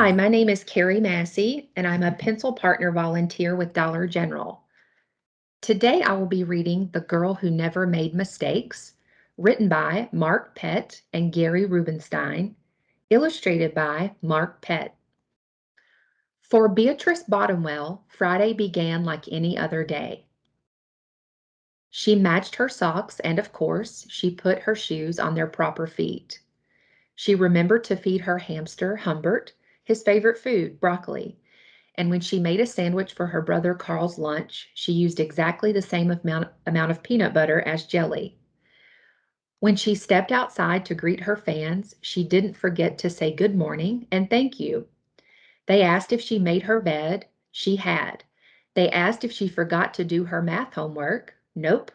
Hi, my name is Carey Massey, and I'm a pencil partner volunteer with Dollar General. Today I will be reading The Girl Who Never Made Mistakes, written by Mark Pett and Gary Rubenstein, illustrated by Mark Pett. For Beatrice Bottomwell, Friday began like any other day. She matched her socks and, of course, she put her shoes on their proper feet. She remembered to feed her hamster, Humbert, his favorite food, broccoli. And when she made a sandwich for her brother Carl's lunch, she used exactly the same amount of peanut butter as jelly. When she stepped outside to greet her fans, she didn't forget to say good morning and thank you. They asked if she made her bed. She had. They asked if she forgot to do her math homework. Nope.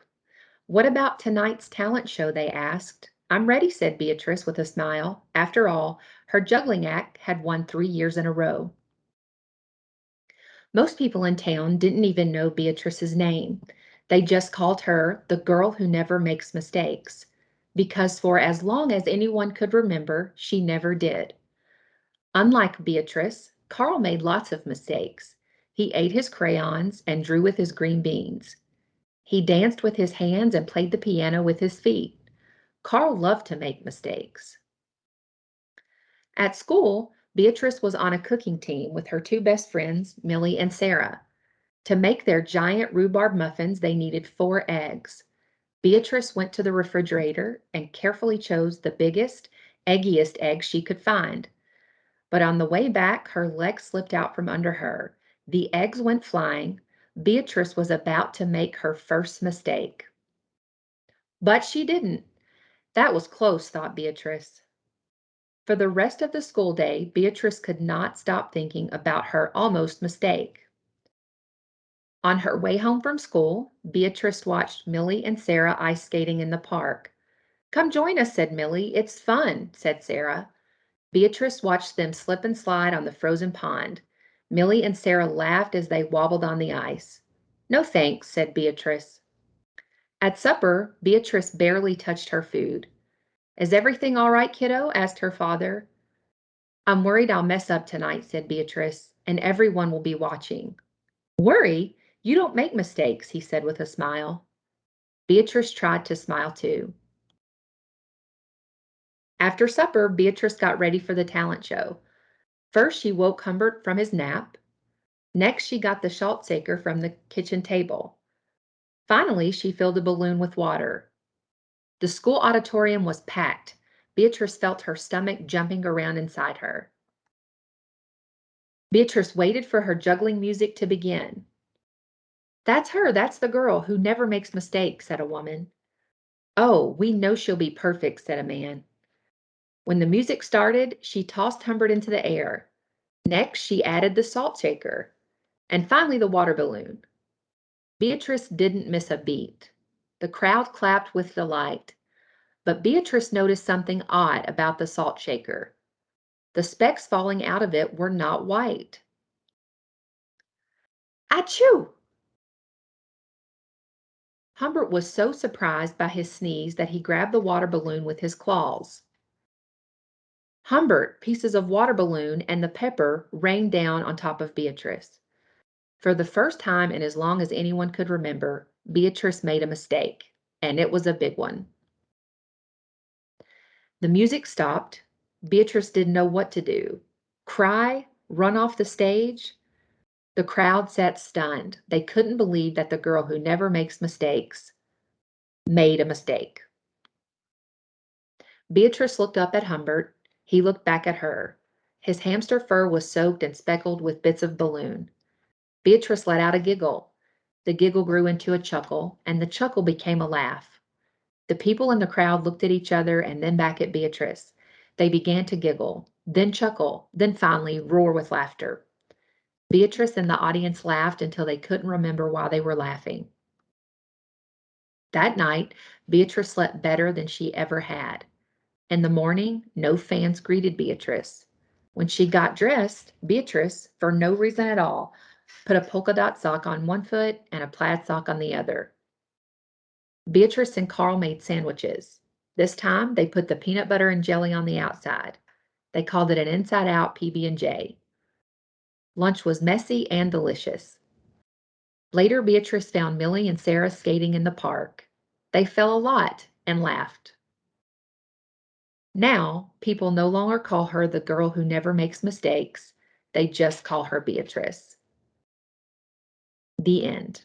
What about tonight's talent show, they asked. I'm ready, said Beatrice with a smile. After all, her juggling act had won 3 years in a row. Most people in town didn't even know Beatrice's name. They just called her the girl who never makes mistakes, because for as long as anyone could remember, she never did. Unlike Beatrice, Carl made lots of mistakes. He ate his crayons and drew with his green beans. He danced with his hands and played the piano with his feet. Carl loved to make mistakes. At school, Beatrice was on a cooking team with her 2 best friends, Millie and Sarah. To make their giant rhubarb muffins, they needed 4 eggs. Beatrice went to the refrigerator and carefully chose the biggest, eggiest egg she could find. But on the way back, her leg slipped out from under her. The eggs went flying. Beatrice was about to make her first mistake. But she didn't. That was close, thought Beatrice. For the rest of the school day, Beatrice could not stop thinking about her almost mistake. On her way home from school, Beatrice watched Millie and Sarah ice skating in the park. Come join us, said Millie. It's fun, said Sarah. Beatrice watched them slip and slide on the frozen pond. Millie and Sarah laughed as they wobbled on the ice. No thanks, said Beatrice. At supper, Beatrice barely touched her food. Is everything all right, kiddo? Asked her father. I'm worried I'll mess up tonight, said Beatrice, and everyone will be watching. Worry? You don't make mistakes, he said with a smile. Beatrice tried to smile too. After supper, Beatrice got ready for the talent show. First, she woke Humbert from his nap. Next, she got the salt shaker from the kitchen table. Finally, she filled a balloon with water. The school auditorium was packed. Beatrice felt her stomach jumping around inside her. Beatrice waited for her juggling music to begin. That's her, that's the girl who never makes mistakes, said a woman. Oh, we know she'll be perfect, said a man. When the music started, she tossed Humbert into the air. Next, she added the salt shaker, and finally the water balloon. Beatrice didn't miss a beat. The crowd clapped with delight, but Beatrice noticed something odd about the salt shaker. The specks falling out of it were not white. Achoo! Humbert was so surprised by his sneeze that he grabbed the water balloon with his claws. Humbert, pieces of water balloon, and the pepper rained down on top of Beatrice. For the first time in as long as anyone could remember, Beatrice made a mistake, and it was a big one. The music stopped. Beatrice didn't know what to do. Cry? Run off the stage? The crowd sat stunned. They couldn't believe that the girl who never makes mistakes made a mistake. Beatrice looked up at Humbert. He looked back at her. His hamster fur was soaked and speckled with bits of balloon. Beatrice let out a giggle. The giggle grew into a chuckle, and the chuckle became a laugh. The people in the crowd looked at each other and then back at Beatrice. They began to giggle, then chuckle, then finally roar with laughter. Beatrice and the audience laughed until they couldn't remember why they were laughing. That night, Beatrice slept better than she ever had. In the morning, no fans greeted Beatrice. When she got dressed, Beatrice, for no reason at all, put a polka dot sock on one foot and a plaid sock on the other. Beatrice and Carl made sandwiches. This time, they put the peanut butter and jelly on the outside. They called it an inside-out PB&J. Lunch was messy and delicious. Later, Beatrice found Millie and Sarah skating in the park. They fell a lot and laughed. Now, people no longer call her the girl who never makes mistakes. They just call her Beatrice. The end.